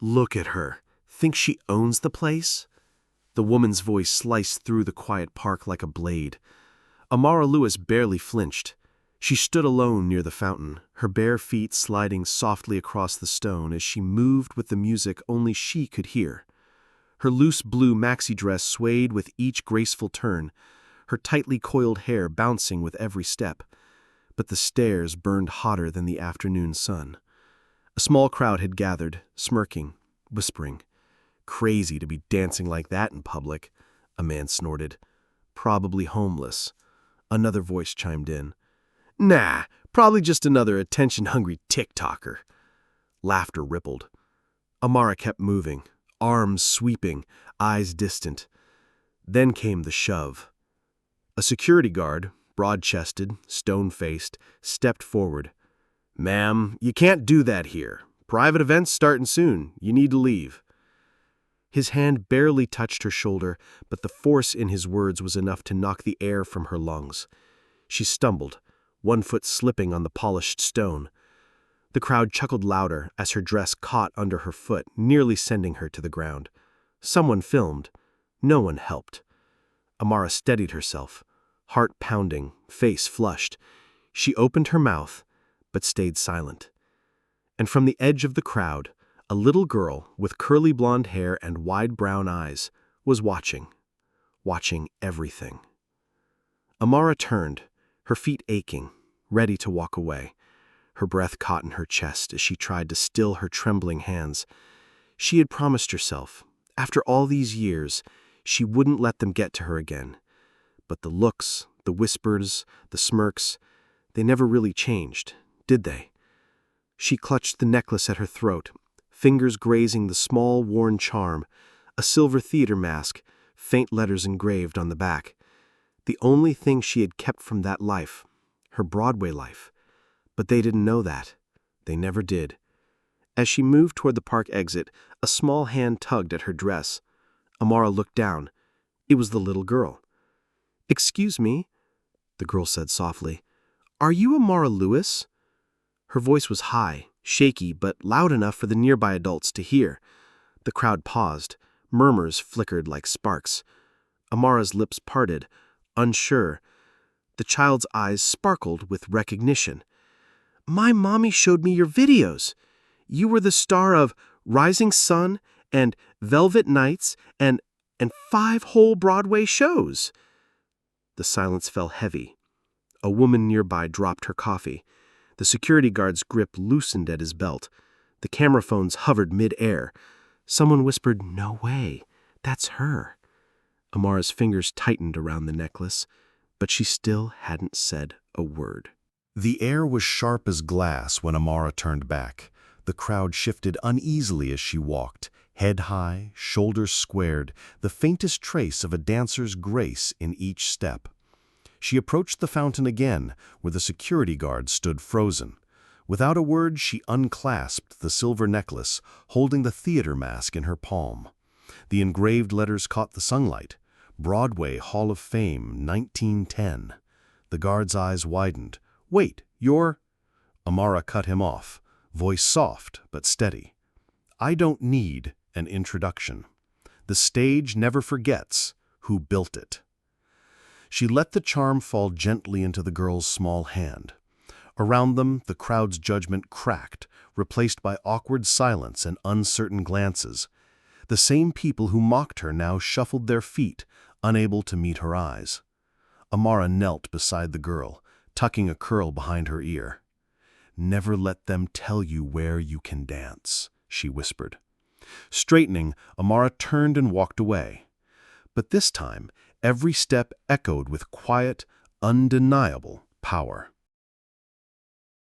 Look at her. Think she owns the place? The woman's voice sliced through the quiet park like a blade. Amara Lewis barely flinched. She stood alone near the fountain, her bare feet sliding softly across the stone as she moved with the music only she could hear. Her loose blue maxi dress swayed with each graceful turn, her tightly coiled hair bouncing with every step. But the stairs burned hotter than the afternoon sun. A small crowd had gathered, smirking, whispering. "Crazy to be dancing like that in public," a man snorted. "Probably homeless." Another voice chimed in. "Nah, probably just another attention-hungry TikToker." Laughter rippled. Amara kept moving, arms sweeping, eyes distant. Then came the shove. A security guard, broad-chested, stone-faced, stepped forward. "Ma'am, you can't do that here. Private event's starting soon. You need to leave." His hand barely touched her shoulder, but the force in his words was enough to knock the air from her lungs. She stumbled, one foot slipping on the polished stone. The crowd chuckled louder as her dress caught under her foot, nearly sending her to the ground. Someone filmed. No one helped. Amara steadied herself, heart pounding, face flushed. She opened her mouth, but stayed silent. And from the edge of the crowd, a little girl with curly blonde hair and wide brown eyes was watching everything. Amara turned, her feet aching, ready to walk away. Her breath caught in her chest as she tried to still her trembling hands. She had promised herself, after all these years, she wouldn't let them get to her again. But the looks, the whispers, the smirks, they never really changed, did they? She clutched the necklace at her throat, fingers grazing the small, worn charm, a silver theater mask, faint letters engraved on the back. The only thing she had kept from that life, her Broadway life. But they didn't know that. They never did. As she moved toward the park exit, a small hand tugged at her dress. Amara looked down. It was the little girl. "Excuse me," the girl said softly. "Are you Amara Lewis?" Her voice was high, shaky, but loud enough for the nearby adults to hear. The crowd paused. Murmurs flickered like sparks. Amara's lips parted, unsure. The child's eyes sparkled with recognition. "My mommy showed me your videos. You were the star of Rising Sun and Velvet Nights and 5 whole Broadway shows." The silence fell heavy. A woman nearby dropped her coffee. The security guard's grip loosened at his belt. The camera phones hovered mid-air. Someone whispered, "No way, that's her." Amara's fingers tightened around the necklace, but she still hadn't said a word. The air was sharp as glass when Amara turned back. The crowd shifted uneasily as she walked, head high, shoulders squared, the faintest trace of a dancer's grace in each step. She approached the fountain again, where the security guard stood frozen. Without a word, she unclasped the silver necklace, holding the theater mask in her palm. The engraved letters caught the sunlight. Broadway Hall of Fame, 1910. The guard's eyes widened. "Wait, you're—" Amara cut him off, voice soft but steady. "I don't need an introduction. The stage never forgets who built it." She let the charm fall gently into the girl's small hand. Around them, the crowd's judgment cracked, replaced by awkward silence and uncertain glances. The same people who mocked her now shuffled their feet, unable to meet her eyes. Amara knelt beside the girl, tucking a curl behind her ear. "Never let them tell you where you can dance," she whispered. Straightening, Amara turned and walked away. But this time, every step echoed with quiet, undeniable power.